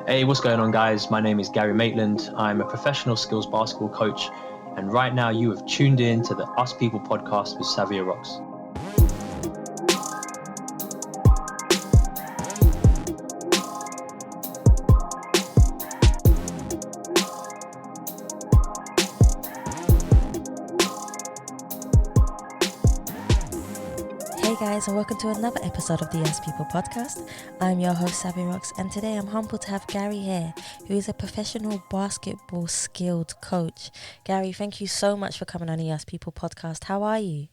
Hey, what's going on, guys? My name is Gary Maitland. I'm a professional skills basketball coach, and right now you have tuned in to the Us People podcast with Savia Rocks. Hey guys, and welcome to another episode of the Us People podcast. I'm your host Savia Rocks, and today I'm humbled to have Gary here, who is a professional basketball skilled coach. Gary, thank you so much for coming on the Us People podcast. How are you?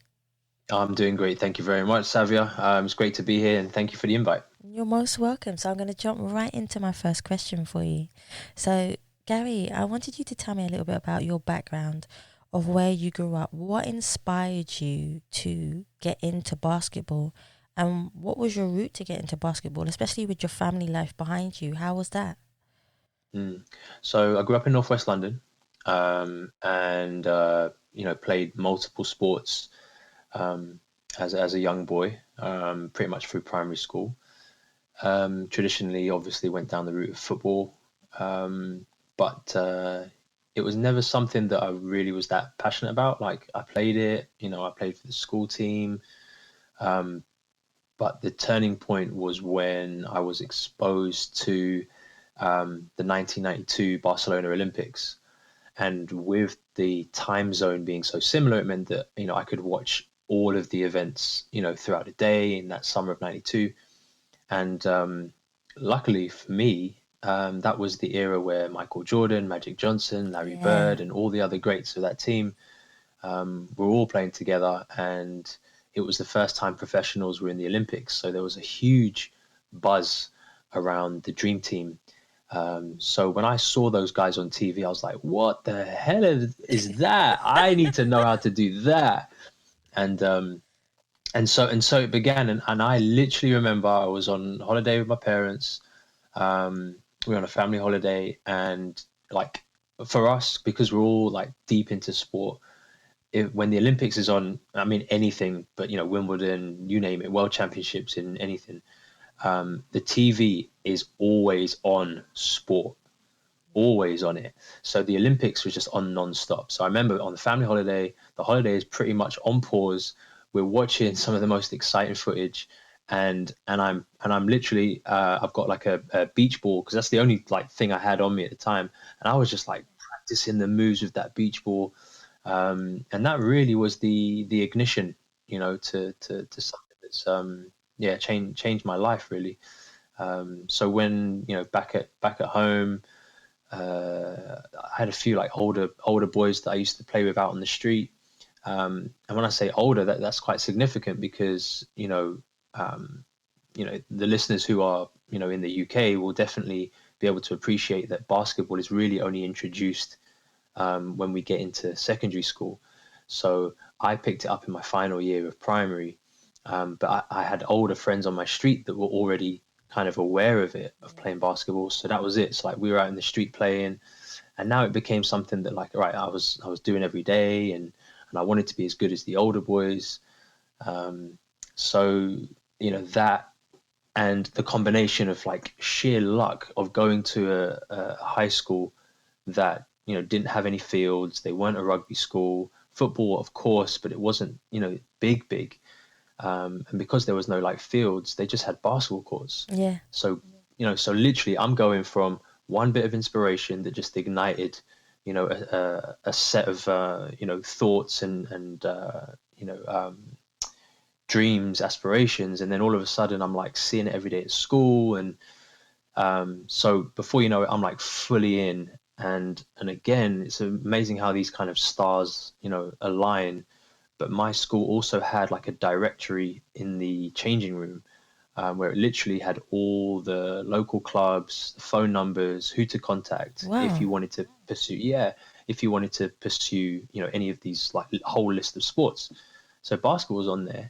I'm doing great. Thank you very much, Savia. It's great to be here, and thank you for the invite. You're most welcome. So I'm going to jump right into my first question for you. So, Gary, I wanted you to tell me a little bit about your background of where you grew up. What inspired you to get into basketball, and what was your route to get into basketball, especially with your family life behind you? How was that? So I grew up in Northwest London, and played multiple sports as a young boy, pretty much through primary school. Traditionally, obviously, went down the route of football, but it was never something that I really was that passionate about. Like, I played it, I played for the school team. But the turning point was when I was exposed to the 1992 Barcelona Olympics. And with the time zone being so similar, it meant that, I could watch all of the events, throughout the day in that summer of 92. And luckily for me, that was the era where Michael Jordan, Magic Johnson, Larry Bird, and all the other greats of that team were all playing together. And it was the first time professionals were in the Olympics. So there was a huge buzz around the Dream Team. So when I saw those guys on TV, I was like, what the hell is that? I need to know how to do that. And so it began. And I literally remember I was on holiday with my parents. We were on a family holiday, and like, for us, because we're all like deep into sport, when the Olympics is on, I mean, anything, but Wimbledon, you name it, world championships in anything, the TV is always on sport, always on it. So the Olympics was just on non-stop. So I remember on the family holiday, the holiday is pretty much on pause. We're watching some of the most exciting footage, and I'm literally I've got like a beach ball, because that's the only like thing I had on me at the time, and I was just like practicing the moves with that beach ball. And that really was the ignition, to something that's changed my life, really. So when back at home, I had a few like older boys that I used to play with out on the street. And when I say older, that's quite significant, because the listeners who are in the UK will definitely be able to appreciate that basketball is really only introduced when we get into secondary school. So I picked it up in my final year of primary, but I had older friends on my street that were already kind of aware of it, of playing basketball. So that was it. So like, we were out in the street playing, and now it became something that, like, right, I was doing every day, and I wanted to be as good as the older boys. So that, and the combination of like sheer luck of going to a high school that didn't have any fields. They weren't a rugby school. Football, of course, but it wasn't big. And because there was no like fields, they just had basketball courts. Yeah. So so literally, I'm going from one bit of inspiration that just ignited a set of thoughts and dreams, aspirations, and then all of a sudden I'm like seeing it every day at school. And so before you know it, I'm like fully in. And again, it's amazing how these kind of stars align. But my school also had like a directory in the changing room, where it literally had all the local clubs, the phone numbers, who to contact if you wanted to pursue any of these, like, whole list of sports. So basketball was on there.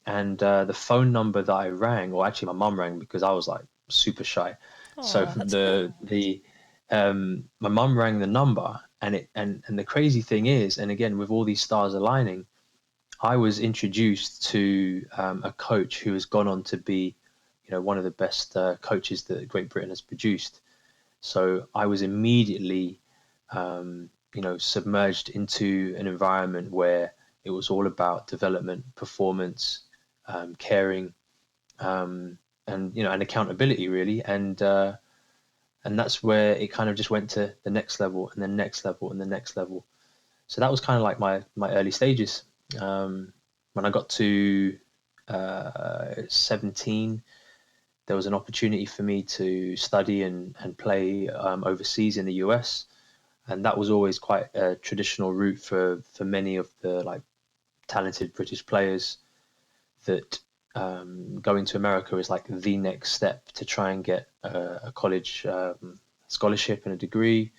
And the phone number that I rang, or actually my mum rang, because I was like super shy. So my mum rang the number, and the crazy thing is, and again, with all these stars aligning, I was introduced to a coach who has gone on to be, one of the best coaches that Great Britain has produced. So I was immediately, submerged into an environment where it was all about development, performance, caring, and accountability really. And that's where it kind of just went to the next level and the next level and the next level. So that was kind of like my early stages. When I got to 17, there was an opportunity for me to study and play overseas in the US, and that was always quite a traditional route for many of the like talented British players. That going to America is like the next step to try and get a college scholarship and a degree.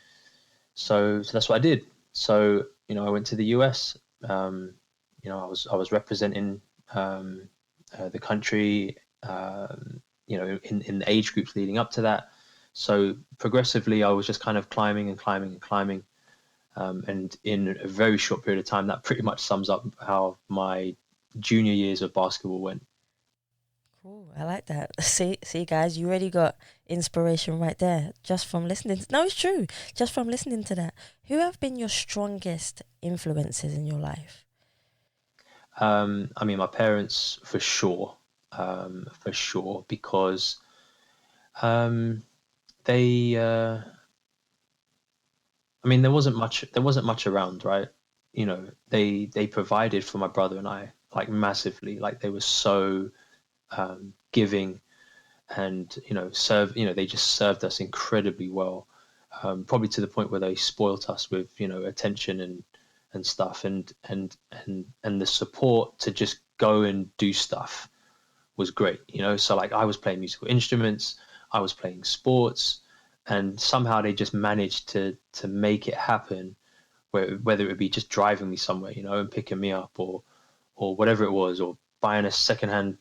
So that's what I did. So I went to the US. I was representing the country. In the age groups leading up to that. So progressively, I was just kind of climbing and climbing and climbing. And in a very short period of time, that pretty much sums up how my junior years of basketball went. Cool. I like that. See, guys, you already got inspiration right there just from listening. No, it's true. Just from listening to that. Who have been your strongest influences in your life? My parents for sure, because they. There wasn't much around, right? They provided for my brother and I like massively. Like they were so giving, and they just served us incredibly well, probably to the point where they spoilt us with attention and stuff, and the support to just go and do stuff was great. So like I was playing musical instruments, I was playing sports, and somehow they just managed to make it happen, whether it would be just driving me somewhere, and picking me up, or whatever it was, or buying a secondhand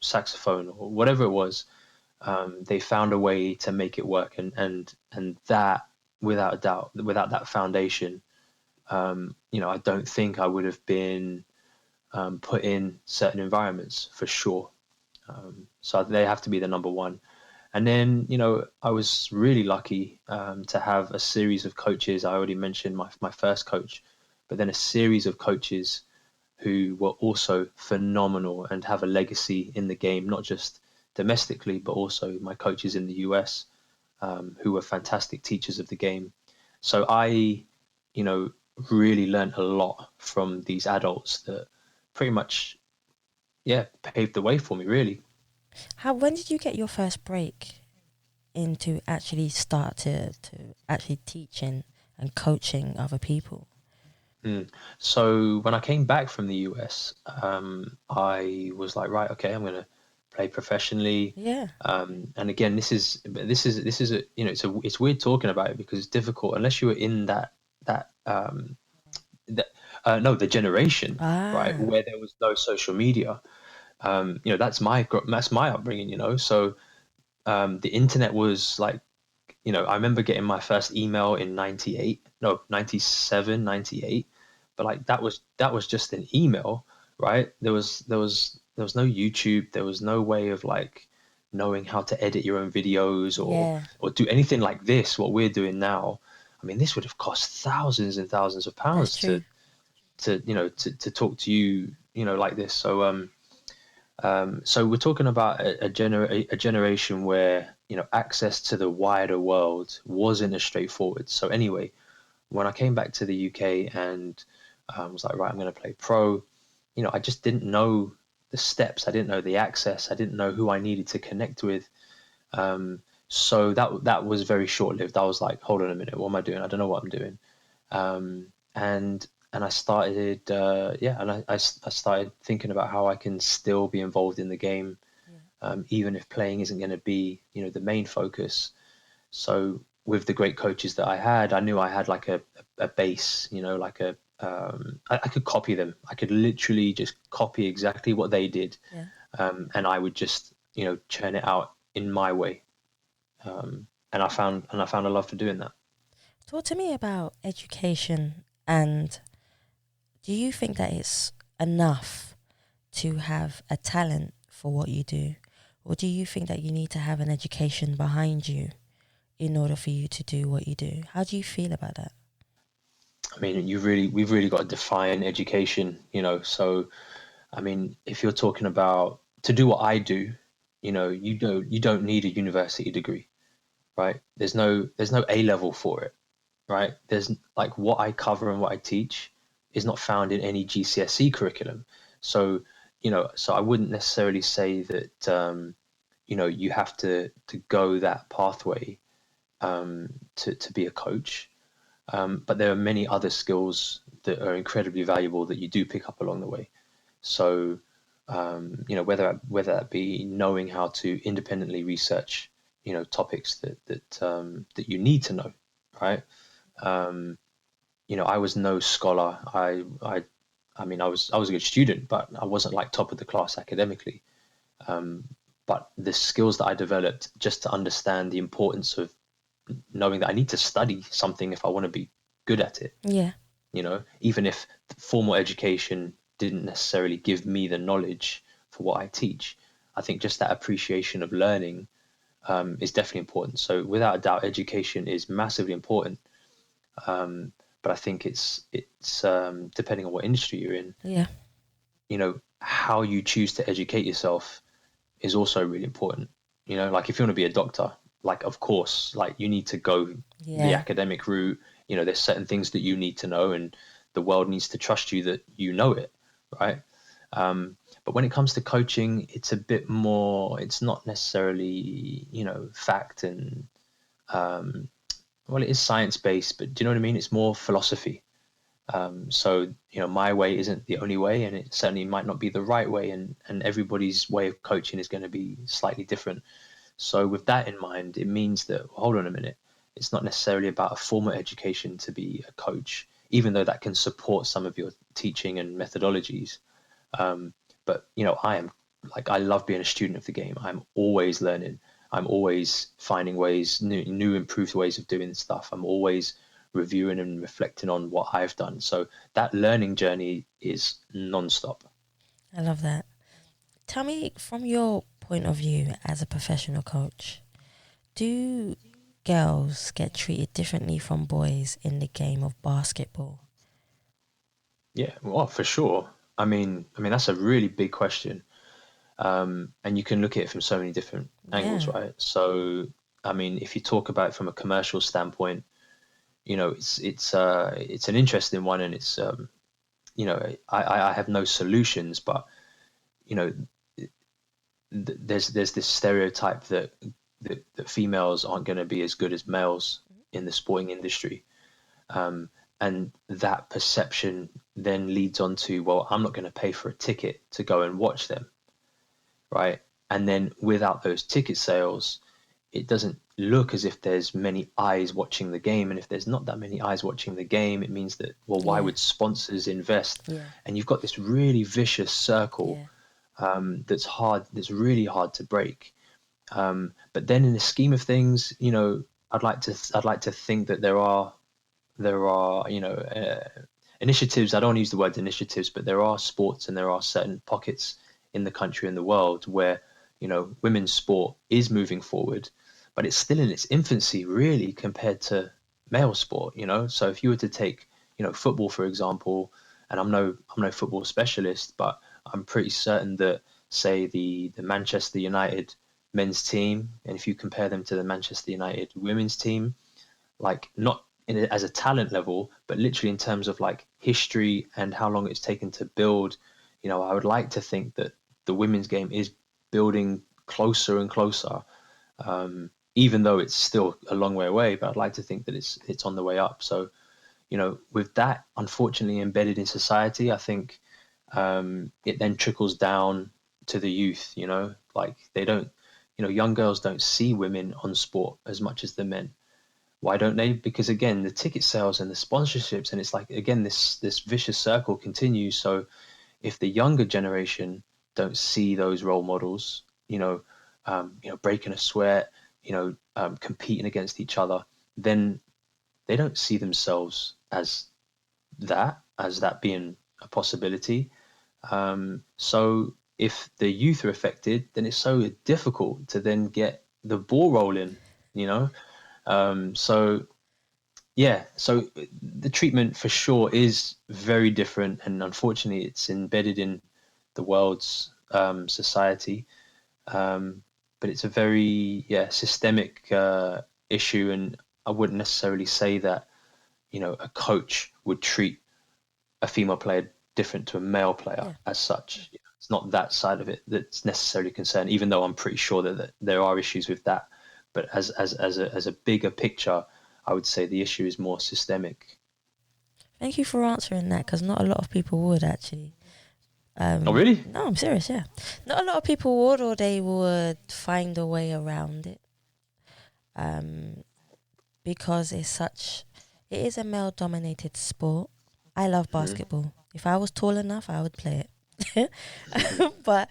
saxophone or whatever it was. They found a way to make it work, and that, without a doubt, without that foundation, I don't think I would have been put in certain environments for sure. So they have to be the number one. And then I was really lucky to have a series of coaches. I already mentioned my first coach, but then a series of coaches who were also phenomenal and have a legacy in the game, not just domestically, but also my coaches in the US, who were fantastic teachers of the game. So I, really learned a lot from these adults that pretty much, yeah, paved the way for me, really. When did you get your first break into actually start to actually teaching and coaching other people? So when I came back from the US, I was like, right, okay, I'm gonna play professionally. Yeah. And again, it's weird talking about it because it's difficult unless you were in the generation, right, Ah. where there was no social media. That's my upbringing. So the internet was like, I remember getting my first email in 98, no, 97, 98, but like that was just an email, right? There was no YouTube, there was no way of like knowing how to edit your own videos or Yeah. or do anything like this, what we're doing now. I mean, this would have cost thousands and thousands of That's pounds true. to talk to you, like this. So we're talking about a generation where access to the wider world wasn't as straightforward. So anyway, when I came back to the UK and was like, right, I'm going to play pro, I just didn't know the steps. I didn't know the access. I didn't know who I needed to connect with. So that was very short lived. I was like, hold on a minute, what am I doing? I don't know what I'm doing. And I started, I started thinking about how I can still be involved in the game, Yeah. even if playing isn't going to be, the main focus. So with the great coaches that I had, I knew I had like a base, like I could copy them. I could literally just copy exactly what they did, Yeah. and I would just, churn it out in my way. And I found a love for doing that. Talk to me about education, and do you think that it's enough to have a talent for what you do? Or do you think that you need to have an education behind you in order for you to do what you do. How do you feel about that? I mean, we've really got to define education, So, I mean, if you're talking about to do what I do, you don't need a university degree, right? There's no A level for it, right? There's like what I cover and what I teach is not found in any GCSE curriculum. So, so I wouldn't necessarily say that you have to go that pathway to be a coach. But there are many other skills that are incredibly valuable that you do pick up along the way. So, whether that be knowing how to independently research, topics that you need to know, right? Um, I was no scholar. I mean, I was a good student, but I wasn't like top of the class academically. Um, but the skills that I developed just to understand the importance of knowing that I need to study something if I want to be good at it, Yeah. even if formal education didn't necessarily give me the knowledge for what I teach. I think just that appreciation of learning is definitely important. So without a doubt, education is massively important. But I think it's depending on what industry you're in, Yeah. how you choose to educate yourself is also really important. Like if you want to be a doctor, like of course, like you need to go the Yeah. academic route. There's certain things that you need to know, and the world needs to trust you that you know it, right? But when it comes to coaching, it's a bit more. It's not necessarily fact and well, it is science based, but do you know what I mean? It's more philosophy. So my way isn't the only way, and it certainly might not be the right way, and everybody's way of coaching is going to be slightly different. So with that in mind, it means that, hold on a minute, it's not necessarily about a formal education to be a coach, even though that can support some of your teaching and methodologies. But I am like, I love being a student of the game. I'm always learning. I'm always finding ways, new improved ways of doing stuff. I'm always reviewing and reflecting on what I've done. So that learning journey is non-stop. I love that. Tell me, from your point of view as a professional coach, do girls get treated differently from boys in the game of basketball? Yeah, well, for sure. I mean that's a really big question. And you can look at it from so many different angles, Yeah. right? So, I mean, if you talk about it from a commercial standpoint, it's an interesting one, and it's I have no solutions, but you know, there's this stereotype that females aren't going to be as good as males in the sporting industry, um, and that perception then leads on to, well, I'm not going to pay for a ticket to go and watch them, right? And then without those ticket sales, it doesn't look as if there's many eyes watching the game. And if there's not that many eyes watching the game, it means that, well, why Yeah. would sponsors invest? Yeah. And you've got this really vicious circle Yeah. that's really hard to break. But then in the scheme of things, I'd like to think that there are initiatives. I don't want to use the word initiatives, but there are sports and there are certain pockets in the country and the world where women's sport is moving forward, but it's still in its infancy really compared to male sport. So if you were to take football for example, and I'm no football specialist, but I'm pretty certain that, say, the Manchester United men's team, and if you compare them to the Manchester United women's team, like not as a talent level, but literally in terms of like history and how long it's taken to build, I would like to think that the women's game is building closer and closer, even though it's still a long way away. But I'd like to think that it's on the way up. So, with that unfortunately embedded in society, I think it then trickles down to the youth. Like they don't, young girls don't see women on sport as much as the men. Why don't they? Because again, the ticket sales and the sponsorships, and it's like, again, this vicious circle continues. So if the younger generation don't see those role models, breaking a sweat, competing against each other, then they don't see themselves as that being a possibility. So if the youth are affected, then it's so difficult to then get the ball rolling, you know. So yeah, so the treatment for sure is very different, and unfortunately, it's embedded in the world's society. Um, but it's a very systemic issue, and I wouldn't necessarily say that a coach would treat a female player different to a male player Yeah. as such. It's not that side of it that's necessarily concerned, even though I'm pretty sure that there are issues with that. But as a bigger picture, I would say the issue is more systemic. Thank you for answering that, because not a lot of people would actually. Oh, really? No, I'm serious. Yeah, not a lot of people would, or they would find a way around it. Um, because it is a male-dominated sport. I love Mhm. basketball. If I was tall enough, I would play it. But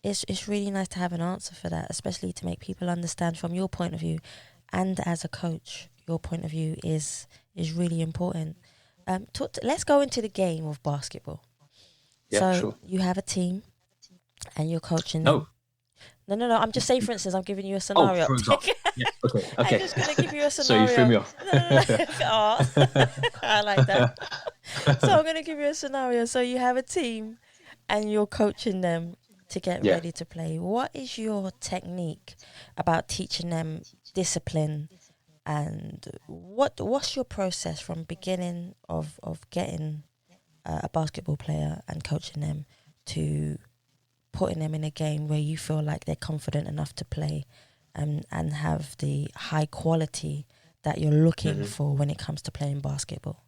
it's really nice to have an answer for that, especially to make people understand from your point of view, and as a coach, your point of view is really important. Let's go into the game of basketball. Yeah, So sure. you have a team, and you're coaching them. No. No. I'm just saying, for instance, I'm giving you a Oh, scenario. for example. Yeah. Okay. I'm Okay. just gonna give you a So you threw scenario. me off. No. Aw. I like that. So I'm gonna give you a scenario. So you have a team, and you're coaching them to get Yeah. ready to play. What is your technique about teaching them discipline, and what's your process from beginning of getting a basketball player and coaching them to putting them in a game where you feel like they're confident enough to play, and have the high quality that you're looking Hmm. for when it comes to playing basketball?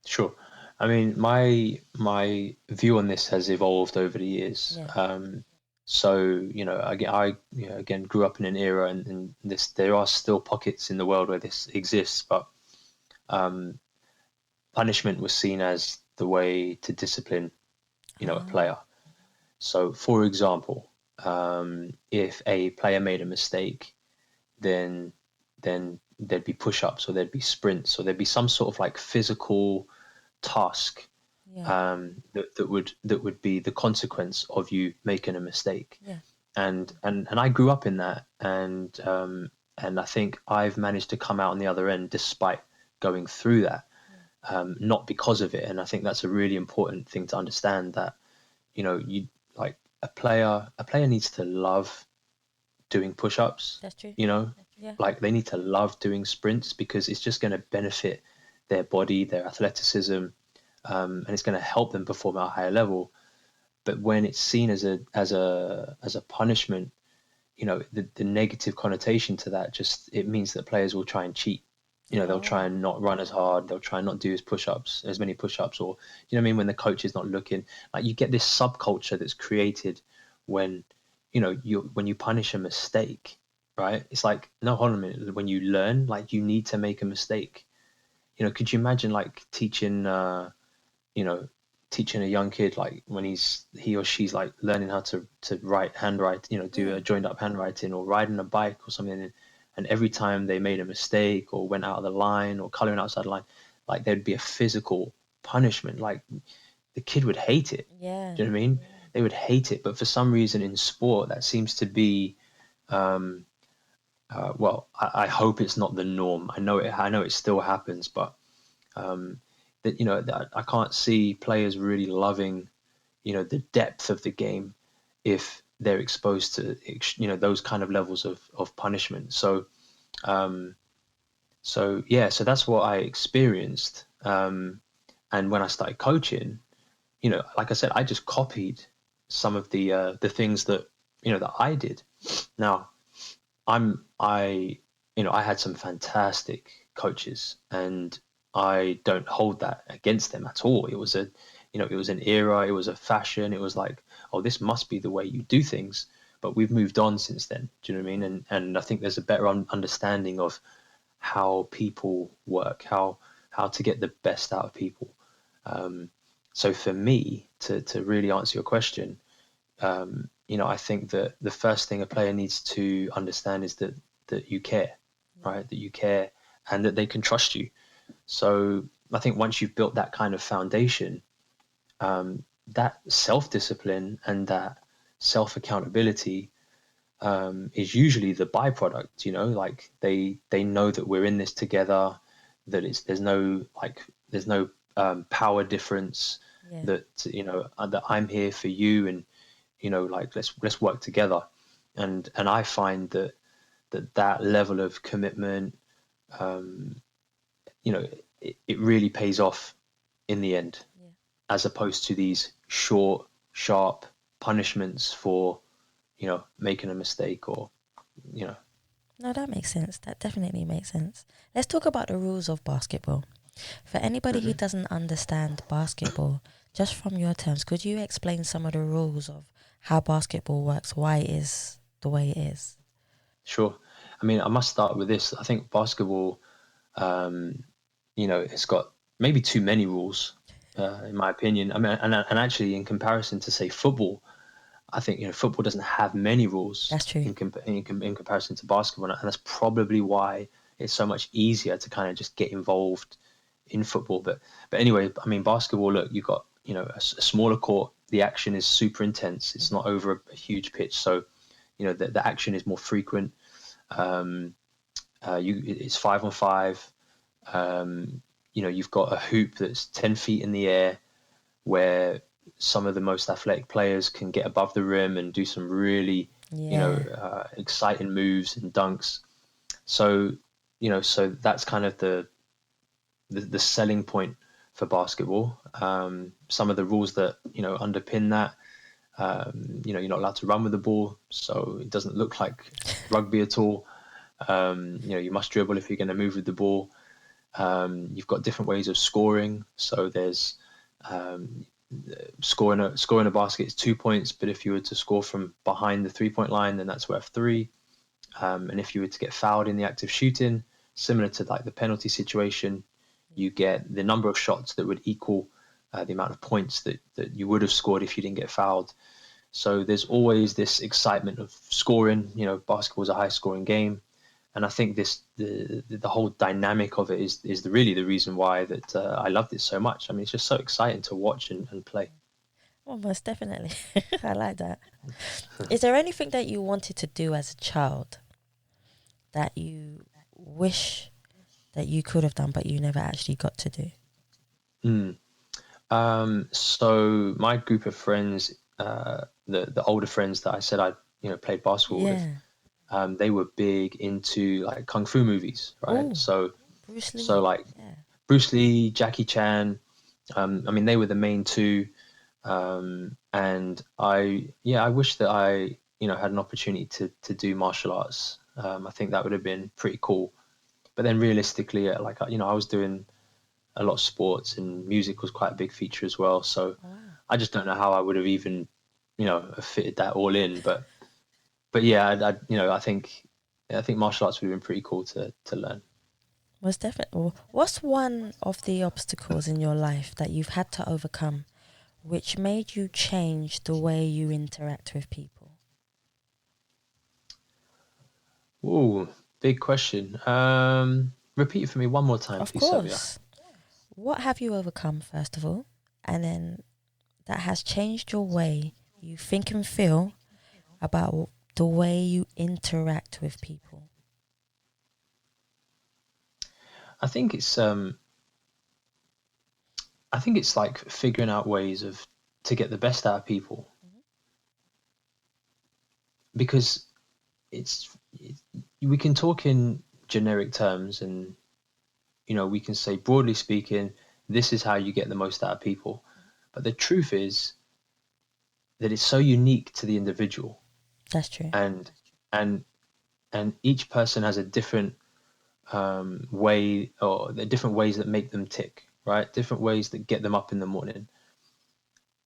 Sure. I mean, my view on this has evolved over the years. Yeah. So, again grew up in an era, and this there are still pockets in the world where this exists, but um, punishment was seen as the way to discipline, a Oh, player. So, for example, if a player made a mistake, then there'd be push-ups, or there'd be sprints, or there'd be some sort of like physical task yeah, that would be the consequence of you making a mistake. yeah. And I grew up in that, and I think I've managed to come out on the other end despite going through that, not because of it. And I think that's a really important thing to understand, that you like a player needs to love doing push-ups, That's true. you know Yeah. like they need to love doing sprints, because it's just going to benefit their body, their athleticism, and it's going to help them perform at a higher level. But when it's seen as a punishment, the negative connotation to that, just it means that players will try and cheat. They'll try Oh, and not run as hard, they'll try and not do as many push-ups, or you know what I mean, when the coach is not looking. Like, you get this subculture that's created when when you punish a mistake, right? It's like, no, hold on a minute, when you learn, like, you need to make a mistake. Could you imagine, like, you know, teaching a young kid, like, when he or she's like learning how to handwrite, do yeah. a joined up handwriting, or riding a bike or something, and every time they made a mistake or went out of the line or coloring outside the line, like, there'd be a physical punishment. Like, the kid would hate it. Yeah. Do you know what I mean? They would hate it. But for some reason in sport, that seems to be, um, well, I hope it's not the norm. I know it still happens, but um, that I can't see players really loving, the depth of the game, if they're exposed to, those kind of levels of punishment. Um, so that's what I experienced. And when I started coaching, like I said, I just copied some of the things that I did. Now, I had some fantastic coaches, and I don't hold that against them at all. It was an era, it was a fashion. It was like, oh, this must be the way you do things. But we've moved on since then. Do you know what I mean? And I think there's a better understanding of how people work, how to get the best out of people. Um, so for me, to really answer your question, I think that the first thing a player needs to understand is that you care, Yeah. right? That you care, and that they can trust you. So I think once you've built that kind of foundation, that self-discipline and that self-accountability, is usually the byproduct. Like they know that we're in this together, that there's no power difference, Yeah. that that I'm here for you, and like let's work together. And I find that level of commitment, um, it really pays off in the end, Yeah. as opposed to these short, sharp punishments for making a mistake, or you know. No, that makes sense. That definitely makes sense. Let's talk about the rules of basketball. For anybody who Mhm. doesn't understand basketball, just from your terms, could you explain some of the rules of how basketball works, why it is the way it is? Sure. I mean, I must start with this. I think basketball, um, it's got maybe too many rules, in my opinion. I mean, and actually, in comparison to say football, I think football doesn't have many rules That's true. in comparison to basketball, and that's probably why it's so much easier to kind of just get involved in football. But anyway, I mean, basketball. Look, you've got a smaller court. The action is super intense. It's Hmm. not over a huge pitch, so the action is more frequent. Um, it's 5-on-5. You've got a hoop that's 10 feet in the air, where some of the most athletic players can get above the rim and do some really, Yeah. exciting moves and dunks. So, so that's kind of the selling point for basketball. Some of the rules that underpin that, you're not allowed to run with the ball, so it doesn't look like rugby at all. You must dribble if you're going to move with the ball. You've got different ways of scoring. So there's um, scoring a basket is 2 points, but if you were to score from behind the 3 point line, then that's worth three. And if you were to get fouled in the act of shooting, similar to like the penalty situation, you get the number of shots that would equal the amount of points that you would have scored if you didn't get fouled. So there's always this excitement of scoring. Basketball is a high scoring game, and I think the whole dynamic of it is really the reason why that I loved it so much. I mean, it's just so exciting to watch and play. Well, most definitely. I like that. Is there anything that you wanted to do as a child that you wish that you could have done, but you never actually got to do? Mm. So my group of friends, the older friends that I said I played basketball with, Yeah. they were big into like kung fu movies, right? Oh, Bruce So Lee. like Yeah. Bruce Lee, Jackie Chan. I mean, they were the main two. And I wish that I had an opportunity to do martial arts. I think that would have been pretty cool. But then realistically, like I was doing a lot of sports, and music was quite a big feature as well. So Oh, wow. I just don't know how I would have even fitted that all in. But yeah, I think martial arts would have been pretty cool to learn. Most definitely. What's one of the obstacles in your life that you've had to overcome which made you change the way you interact with people? Ooh, big question. Repeat it for me one more time, Of please, Savia. course. What have you overcome, first of all? And then that has changed your way you think and feel about the way you interact with people. I think it's um I think it's like figuring out ways of to get the best out of people, Mhm. because we can talk in generic terms, and we can say, broadly speaking, this is how you get the most out of people. But the truth is that it's so unique to the individual, That's true. and and and each person has a different way, or the different ways that make them tick, right? Different ways that get them up in the morning.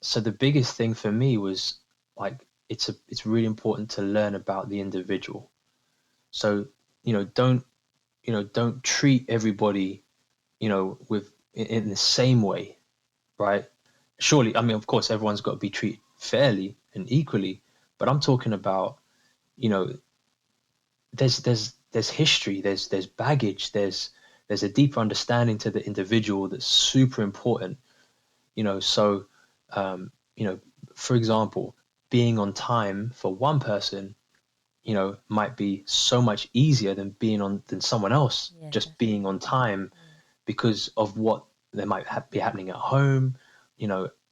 So the biggest thing for me was like it's really important to learn about the individual. So don't don't treat everybody with in the same way, right? Surely, I mean, of course, everyone's got to be treated fairly and equally, but I'm talking about you know there's history, there's baggage, there's a deeper understanding to the individual that's super important. So um, you know, for example, being on time for one person might be so much easier than than someone else Yeah, just being on time because of what they might be happening at home,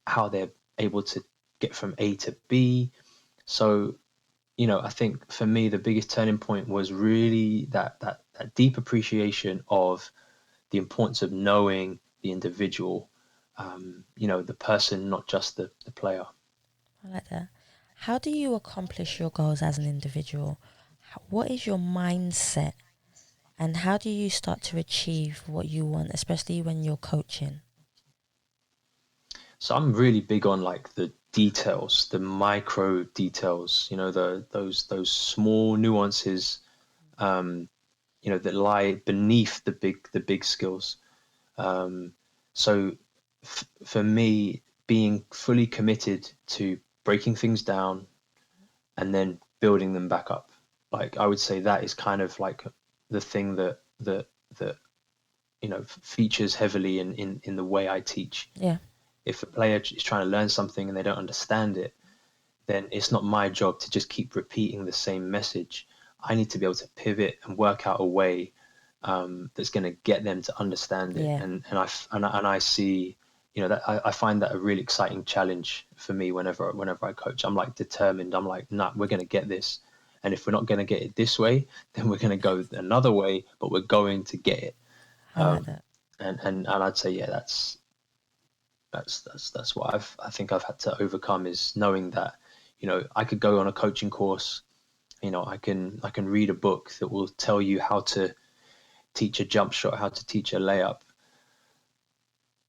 how they're able to get from A to B. So, I think for me, the biggest turning point was really that deep appreciation of the importance of knowing the individual, the person, not just the player. I like that. How do you accomplish your goals as an individual? What is your mindset, and how do you start to achieve what you want, especially when you're coaching? So I'm really big on like the details, the micro details, those small nuances, um, that lie beneath the big skills. Um, so for me, being fully committed to breaking things down and then building them back up, like I would say that is kind of like the thing that features heavily in the way I teach. Yeah. If a player is trying to learn something and they don't understand it, then it's not my job to just keep repeating the same message. I need to be able to pivot and work out a way that's going to get them to understand it. Yeah. And I see, that I find that a really exciting challenge for me whenever I coach. I'm like determined. I'm like, nah, we're going to get this. And if we're not going to get it this way, then we're going to go another way, but we're going to get it. I like that. And I'd say, yeah, that's what I think I've had to overcome, is knowing that, I could go on a coaching course, I can read a book that will tell you how to teach a jump shot, how to teach a layup.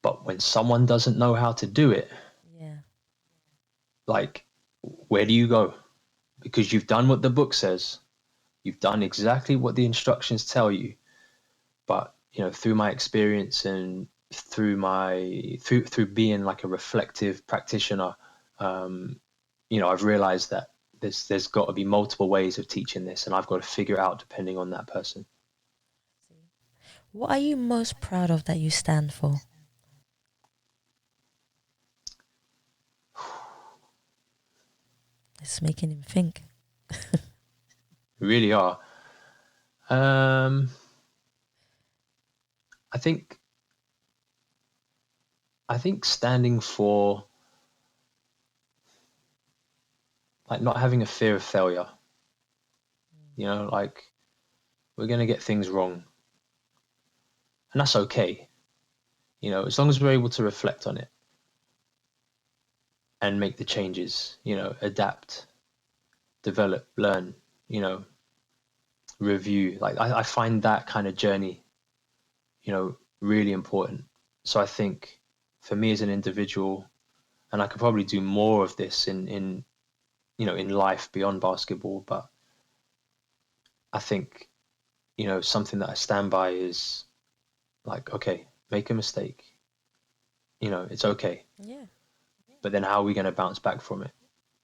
But when someone doesn't know how to do it, Yeah. like, where do you go? Because you've done what the book says, you've done exactly what the instructions tell you. But, through my experience and through being like a reflective practitioner, I've realized that there's got to be multiple ways of teaching this, and I've got to figure it out depending on that person. What are you most proud of that you stand for? It's making him think. We really are. Um, I think standing for, like, not having a fear of failure. Like, we're gonna get things wrong, and that's okay. As long as we're able to reflect on it and make the changes, adapt, develop, learn, review. Like, I find that kind of journey, really important. So I think for me as an individual, and I could probably do more of this in life beyond basketball, but I think, something that I stand by is like, okay, make a mistake, it's okay. Yeah. But then how are we going to bounce back from it?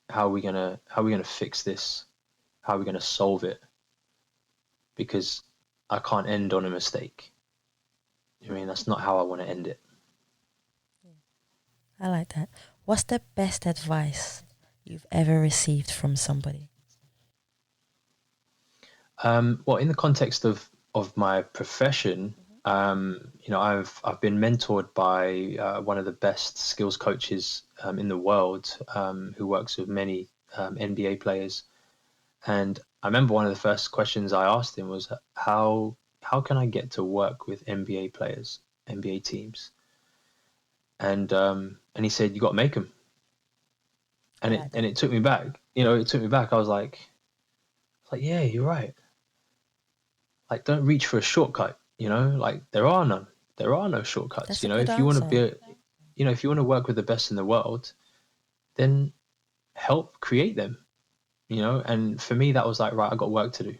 How are we going to fix this? How are we going to solve it? Because I can't end on a mistake. I mean, that's not how I want to end it. I like that. What's the best advice you've ever received from somebody? Well, in the context of my profession, I've been mentored by one of the best skills coaches in the world, who works with many NBA players. And I remember one of the first questions I asked him was, how can I get to work with NBA players, NBA teams? And he said, you got to make them. And I it like and that. it took me back. It took me back. I was like, yeah, you're right. Like, don't reach for a shortcut. Like, there are none. There are no shortcuts. That's a good If you want to answer. be, if you want to work with the best in the world, then help create them. And for me, that was like, right, I got work to do,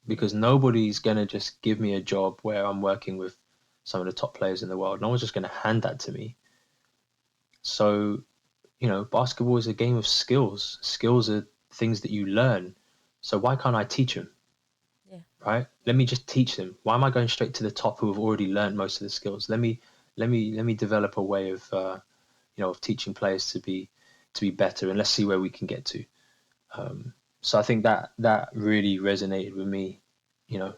because nobody's gonna just give me a job where I'm working with some of the top players in the world. No one's just gonna hand that to me. So, basketball is a game of skills. Skills are things that you learn. So why can't I teach them? Yeah. Right? Let me just teach them. Why am I going straight to the top who have already learned most of the skills? Let me develop a way of of teaching players to be better, and let's see where we can get to. So I think that really resonated with me, you know.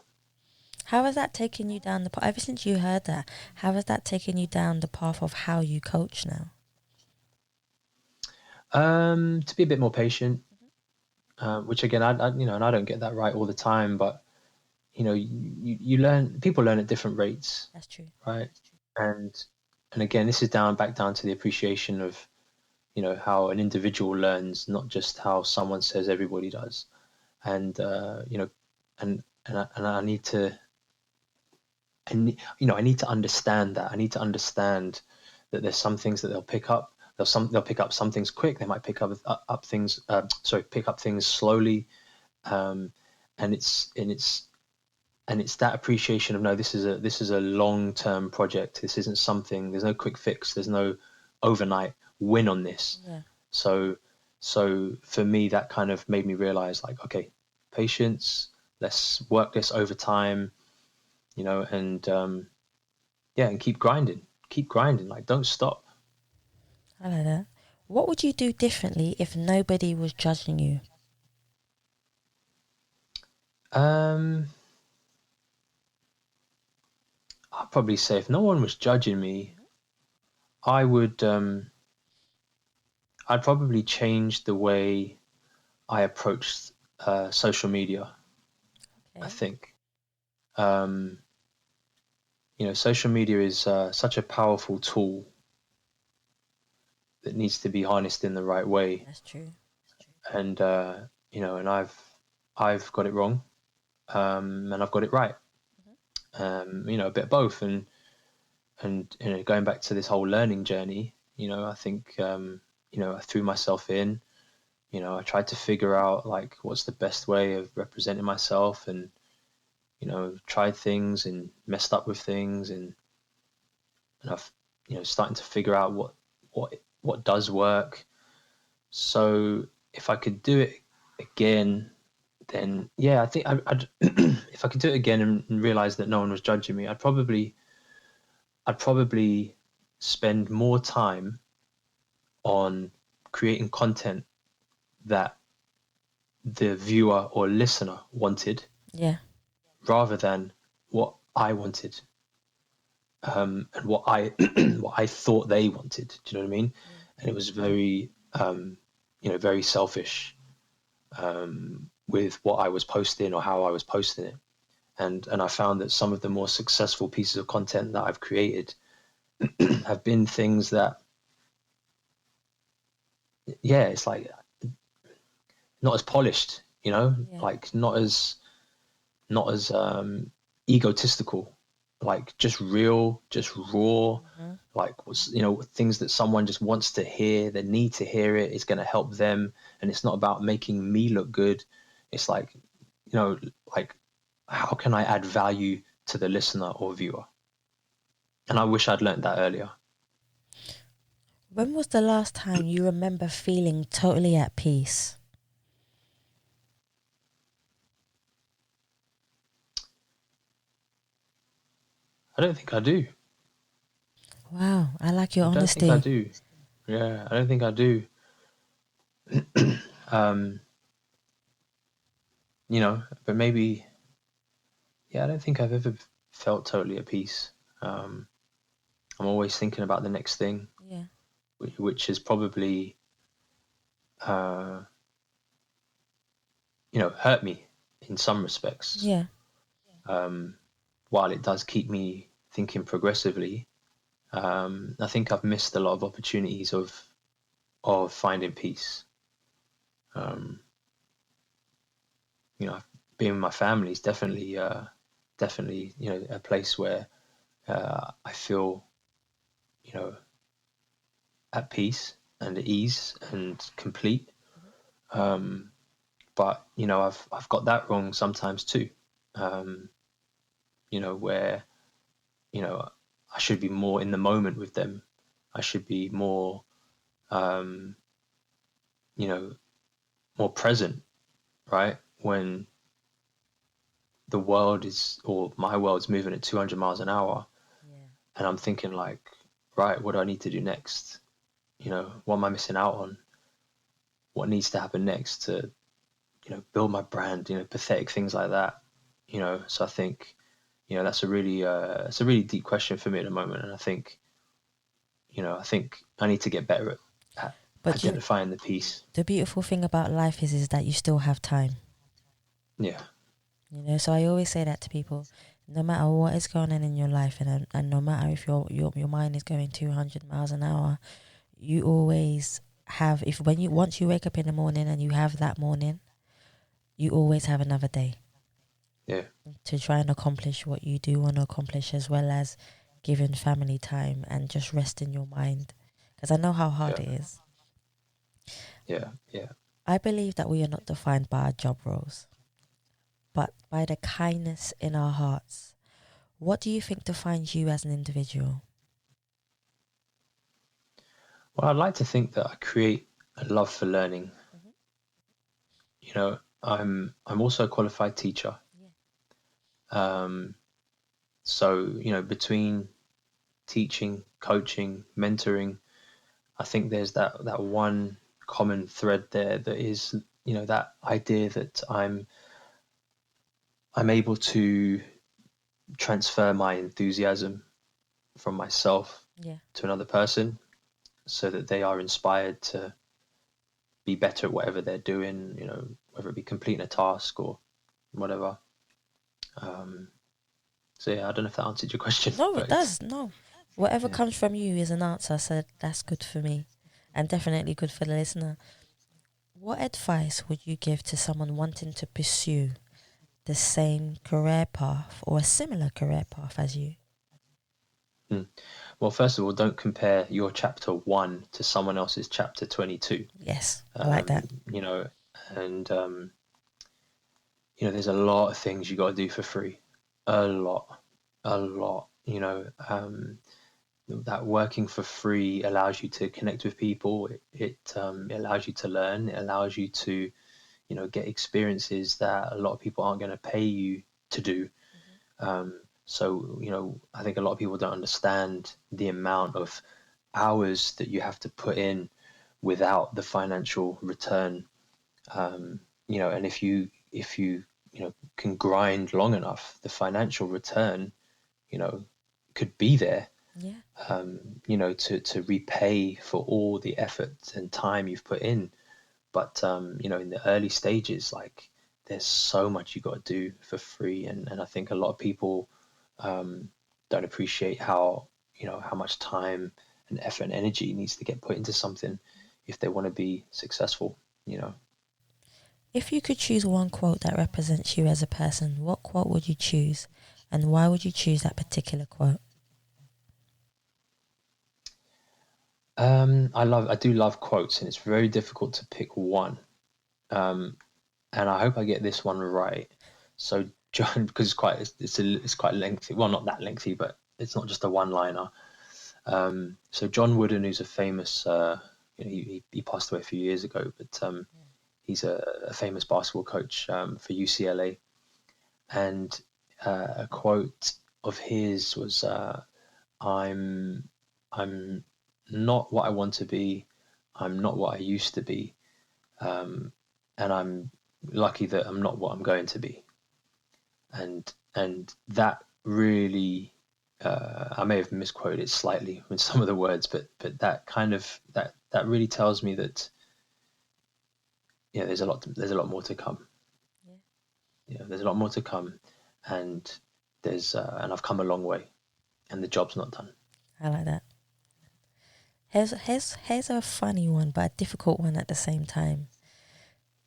How has that taken you down the path? Ever since you heard that, how has that taken you down the path of how you coach now? To be a bit more patient, which again, and I don't get that right all the time, but you learn, people learn at different rates, That's true. right? And again, this is back down to the appreciation of, how an individual learns, not just how someone says everybody does. And and I need to, I need to understand that. I need to understand that there's some things that they'll pick up. They'll pick up some things quick. They might pick up things. Pick up things slowly. Um, and it's that appreciation of, no, this is a long-term project. This isn't something. There's no quick fix. There's no overnight win on this. Yeah. So for me, that kind of made me realize, like, okay, patience. Let's work this over time, and and keep grinding. Like, don't stop. I like that. What would you do differently if nobody was judging you? Um, I'd probably say if no one was judging me, I would. I'd probably change the way I approached social media. I Okay. think, um, social media is such a powerful tool that needs to be harnessed in the right way. That's true. And and I've got it wrong, and I've got it right. A bit of both. And going back to this whole learning journey, I think I threw myself in. I tried to figure out, like, what's the best way of representing myself, and tried things and messed up with things, and I've starting to figure out what does work. So if I could do it again, then yeah, I think I'd if I could do it again and realize that no one was judging me, I'd probably spend more time on creating content that the viewer or listener wanted, Yeah. rather than what I wanted, and what I what I thought they wanted. Do you know what I mean? And it was very very selfish, with what I was posting or how I was posting it. And I found that some of the more successful pieces of content that I've created have been things that, yeah, it's like not as polished, Yeah. like not as egotistical, like just real, just raw, Hmm. like things that someone just wants to hear, they need to hear it, it's going to help them. And it's not about making me look good. It's like, like, how can I add value to the listener or viewer? And I wish I'd learned that earlier. When was the last time you remember feeling totally at peace? I don't think I do. Wow, I like your I don't think I honesty. do. Yeah, I don't think I do. um but maybe, yeah, I don't think I've ever felt totally at peace. um I'm always thinking about the next thing, Yeah. which is probably uh hurt me in some respects. Yeah. um while it does keep me thinking progressively, I think I've missed a lot of opportunities of finding peace. um Being with my family is definitely a place where I feel you know at peace and at ease and complete. um but I've got that wrong sometimes too. um where I should be more in the moment with them. I should be more, um you know more present, right, when the world is, or my world's moving at 200 miles an hour, Yeah. and I'm thinking, like, right, what do I need to do next? What am I missing out on? What needs to happen next build my brand, pathetic things like that. So I think, that's it's a really deep question for me at the moment. And I think I need to get better at But identifying the peace. the beautiful thing about life is that you still have time. Yeah. So I always say that to people. No matter what is going on in your life, and no matter if your mind is going 200 miles an hour, you always have, once you wake up in the morning and you have that morning, you always have another day. Yeah. To try and accomplish what you do want to accomplish, as well as giving family time and just resting your mind, because I know how hard it is. Yeah. Yeah. I believe that we are not defined by our job roles, but by the kindness in our hearts. What do you think defines you as an individual? Well, I'd like to think that I create a love for learning. I'm also a qualified teacher. So, between teaching, coaching, mentoring, I think there's that one common thread there that is, that idea that I'm able to transfer my enthusiasm from myself to another person so that they are inspired to be better at whatever they're doing, whether it be completing a task or whatever. So yeah, I don't know if that answered your question. No, it does. No. Whatever comes from you is an answer, so that's good for me and definitely good for the listener. What advice would you give to someone wanting to pursue the same career path or a similar career path as you? Well, first of all, don't compare your chapter 1 to someone else's chapter 22. Yes, I like that. And there's a lot of things you got to do for free. A lot. That working for free allows you to connect with people. It allows you to learn. It allows you to, get experiences that a lot of people aren't going to pay you to do. So, I think a lot of people don't understand the amount of hours that you have to put in without the financial return. And if you can grind long enough, the financial return, could be there. To repay for all the effort and time you've put in. But in the early stages, like, there's so much you got to do for free, and I think a lot of people don't appreciate how much time and effort and energy needs to get put into something if they want to be successful. If you could choose one quote that represents you as a person, what quote would you choose, and why would you choose that particular quote? I do love quotes, and it's very difficult to pick one. And I hope I get this one right. So John, because it's quite lengthy. Well, not that lengthy, but it's not just a one-liner. So John Wooden, who's a famous, he passed away a few years ago, but he's a famous basketball coach for UCLA, and a quote of his was, "I'm not what I want to be. I'm not what I used to be, and I'm lucky that I'm not what I'm going to be." And that really, I may have misquoted it slightly with some of the words, but that kind of that really tells me that there's a lot more to come. There's a lot more to come, and and I've come a long way, and the job's not done. I like that. Here's a funny one, but a difficult one at the same time.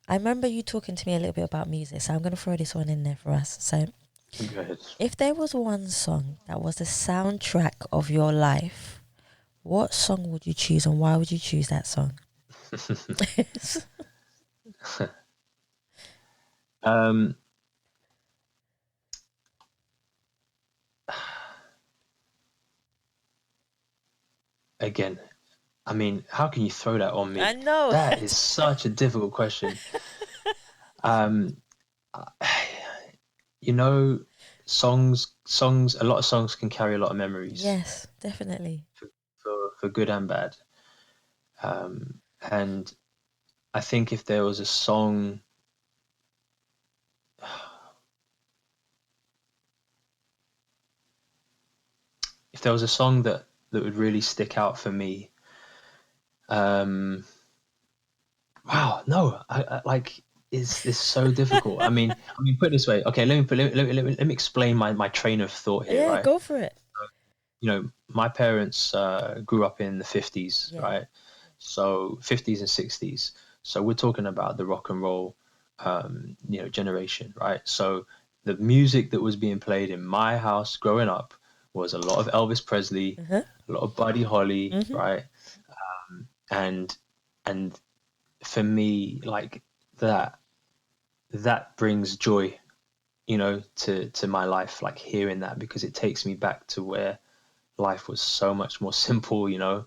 I remember you talking to me a little bit about music, so I'm going to throw this one in there for us. So, Go ahead. if there was one song that was the soundtrack of your life, what song would you choose, and why would you choose that song? Again, I mean, how can you throw that on me? I know. That is such a difficult question. Songs, a lot of songs can carry a lot of memories. Yes, definitely. For good and bad. And I think if there was a song if there was a song that would really stick out for me, um, wow, no, like it's so difficult. Put it this way. Okay, let me explain my train of thought here, Yeah, right? go for it. My parents grew up in the 50s, Yeah. right? So 50s and 60s. So we're talking about the rock and roll, generation, right? So the music that was being played in my house growing up was a lot of Elvis Presley, Uh-huh. a lot of Buddy Holly, Mm-hmm. right? And and for me, like that that brings joy, to my life, like hearing that, because it takes me back to where life was so much more simple, Yeah,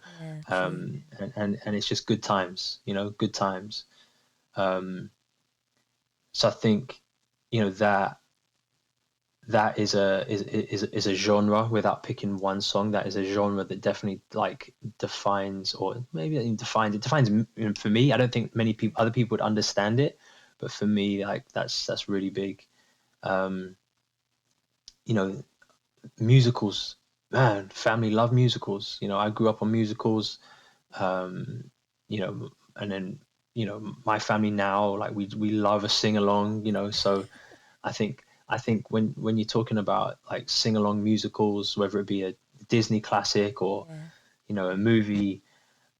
true. and it's just good times, good times. Um, so I think, that is a genre, without picking one song. That is a genre that definitely like defines, or maybe not even defines. It defines, for me. I don't think many people, other people would understand it, but for me, like that's really big. Um, you know, musicals, man, family love musicals. I grew up on musicals. And then my family now, like we love a sing along. So I think when you're talking about like sing along musicals, whether it be a Disney classic or Yeah. a movie,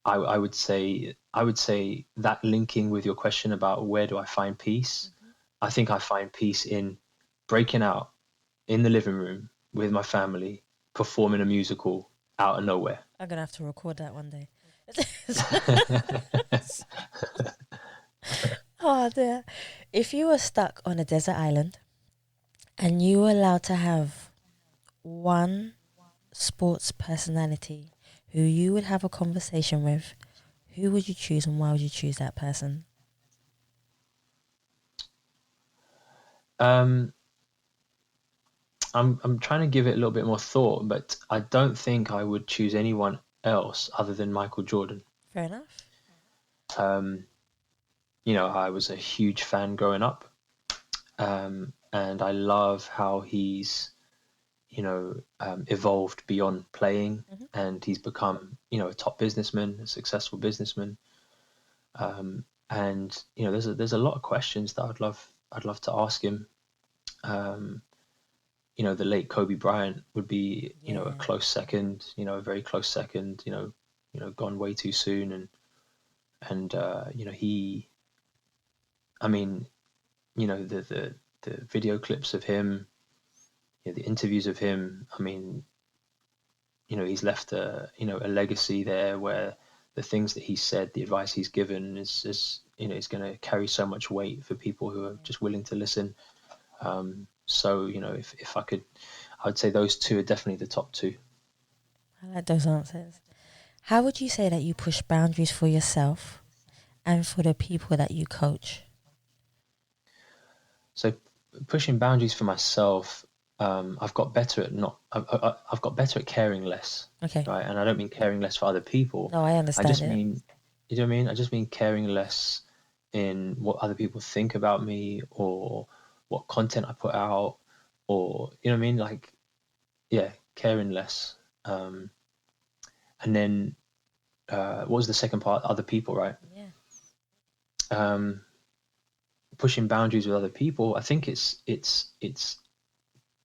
I would say that, linking with your question about where do I find peace, Hmm. I think I find peace in breaking out in the living room with my family, performing a musical out of nowhere. I'm gonna have to record that one day. Oh dear. If you were stuck on a desert island and you were allowed to have one sports personality who you would have a conversation with, who would you choose and why would you choose that person? um, I'm trying to give it a little bit more thought, but I don't think I would choose anyone else other than Michael Jordan. Fair enough. Um, I was a huge fan growing up, and I love how he's, evolved beyond playing, Hmm. and he's become, a top businessman, a successful businessman. And there's a lot of questions that I'd love to ask him. Um, the late Kobe Bryant would be, a Yeah. close second, a very close second, gone way too soon. And I mean, the video clips of him, the interviews of him. I mean, he's left a legacy there where the things that he said, the advice he's given is going to carry so much weight for people who are just willing to listen. So, if I would say those two are definitely the top two. I like those answers. How would you say that you push boundaries for yourself and for the people that you coach? So pushing boundaries for myself, I've got better at not. I've got better at caring less, Okay. right? And I don't mean caring less for other people. No, I I understand just it. mean, you know what I mean? I just mean caring less in what other people think about me, or what content I put out, or you know what I mean? Like, yeah, caring less. Um, and then what was the second part? Other people, right? Yeah. Um, Pushing boundaries with other people. I think it's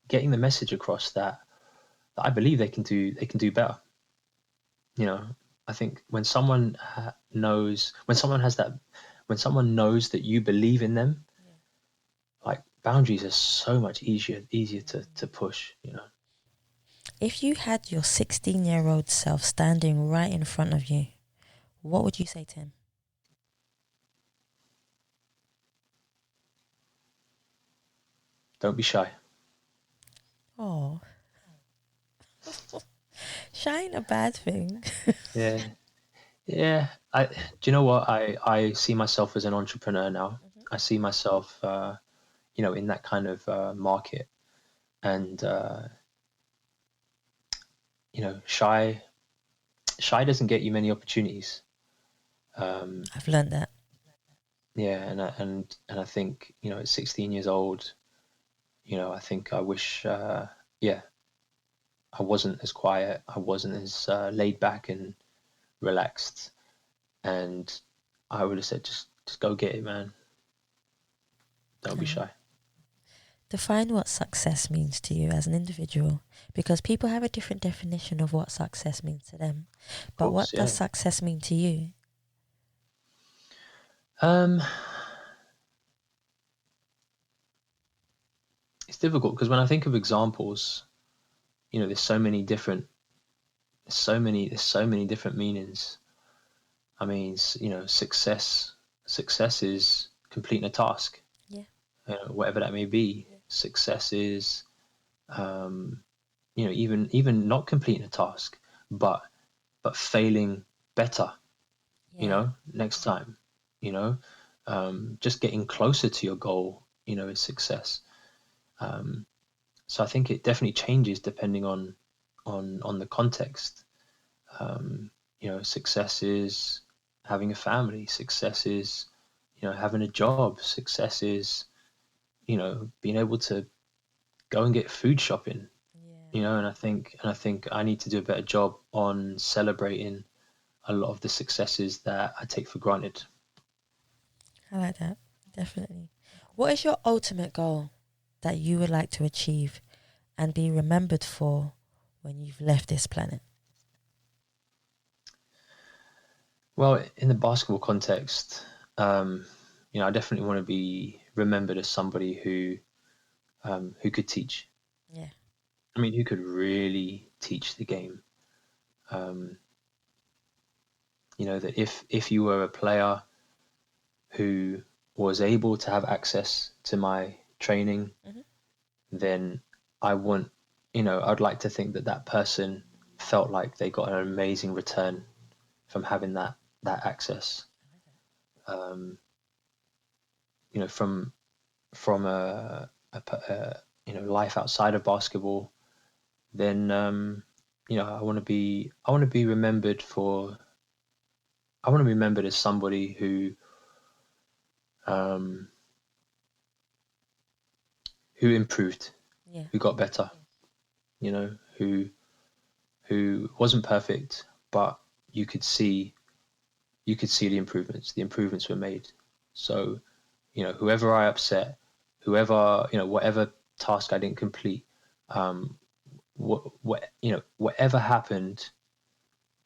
getting the message across that I believe they can do better. You know, I think when someone knows, when someone knows that you believe in them, Yeah. like boundaries are so much easier to push. If you had your 16-year-old self standing right in front of you, what would you say to him? Don't be shy. Oh, shy ain't a bad thing. Yeah, yeah. Do you know what? I see myself as an entrepreneur now. Hmm. I see myself, in that kind of market, and shy doesn't get you many opportunities. Um, I've learned that. yeah, and I think, at 16 years old, I think I wish, yeah, I wasn't as quiet. I wasn't as laid back and relaxed. And I would have said, just go get it, man. Don't be shy. Define what success means to you as an individual, because people have a different definition of what success means to them. But what does success mean to you? It's difficult because when I think of examples, you know, there's so many different meanings. I mean, you know, success is completing a task. Yeah. Whatever that may be. Yeah. Success is, you know, even not completing a task, but failing better. Yeah. You know, next time. You know, just getting closer to your goal. You know, is success. So I think it definitely changes depending on the context. You know, success is having a family. Success is, you know, having a job. Success is, you know, being able to go and get food shopping. Yeah. You know, and I think I need to do a better job on celebrating a lot of the successes that I take for granted. I like that, definitely. What is your ultimate goal that you would like to achieve and be remembered for when you've left this planet? Well, in the basketball context, you know, I definitely want to be remembered as somebody who could teach. Yeah. I mean, who could really teach the game. You know, that if you were a player who was able to have access to my training, mm-hmm. then I'd like to think that person felt like they got an amazing return from having that access. You know, from a you know, life outside of basketball, then you know, I want to be remembered for. I want to be remembered as somebody who improved, yeah. Who got better, you know, who wasn't perfect, but you could see the improvements. The improvements were made. So, you know, whoever I upset, whoever, you know, whatever task I didn't complete, what you know, whatever happened,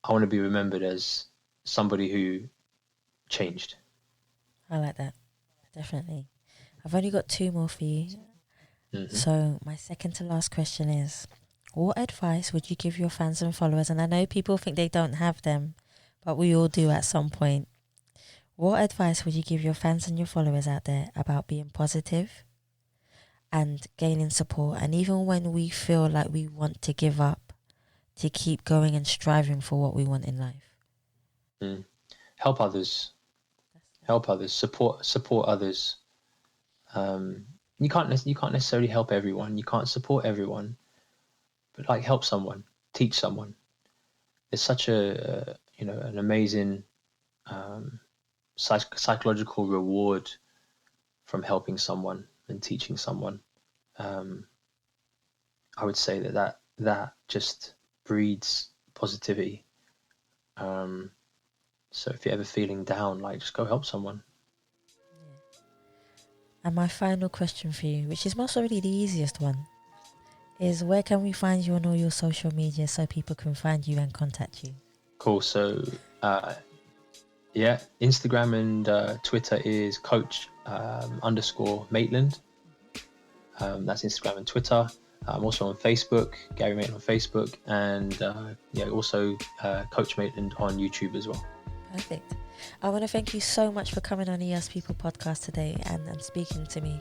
I want to be remembered as somebody who changed. I like that, definitely. I've only got 2 more for you. Mm-hmm. So my second to last question is, what advice would you give your fans and followers? And I know people think they don't have them, but we all do at some point. What advice would you give your fans and your followers out there about being positive and gaining support, and even when we feel like we want to give up, to keep going and striving for what we want in life? Help others. Support others. You can't necessarily help everyone. You can't support everyone, but like help someone, teach someone. There's such an amazing psychological reward from helping someone and teaching someone. I would say that just breeds positivity. So if you're ever feeling down, like, just go help someone. And my final question for you, which is most already the easiest one, is where can we find you on all your social media so people can find you and contact you? Cool. So, Instagram and Twitter is Coach _Maitland. That's Instagram and Twitter. I'm also on Facebook, Gary Maitland on Facebook, and also Coach Maitland on YouTube as well. Perfect. I want to thank you so much for coming on the Yes People podcast today and speaking to me.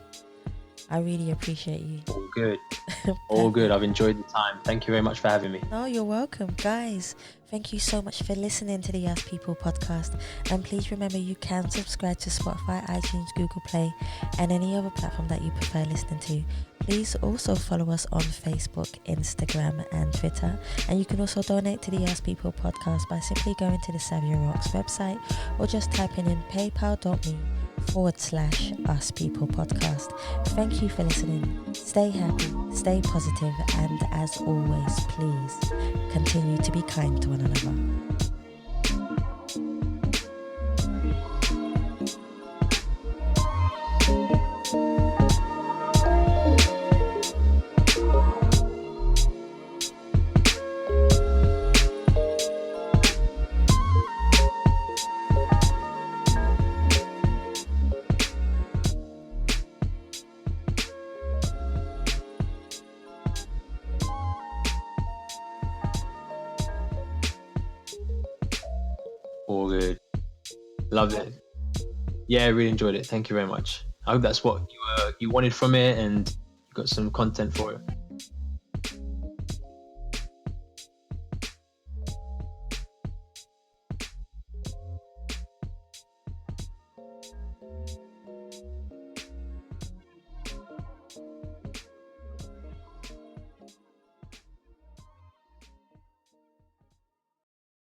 I really appreciate you. All good. All good. I've enjoyed the time. Thank you very much for having me. No, you're welcome. Guys, thank you so much for listening to the Yes People podcast. And please remember, you can subscribe to Spotify, iTunes, Google Play, and any other platform that you prefer listening to. Please also follow us on Facebook, Instagram, and Twitter. And you can also donate to the Yes People podcast by simply going to the Savia Rocks website or just typing in paypal.me us people podcast. Thank you for listening. Stay happy, stay positive, and as always, please continue to be kind to one another. All good. Loved it. Yeah, I really enjoyed it. Thank you very much. I hope that's what you wanted from it and you got some content for it.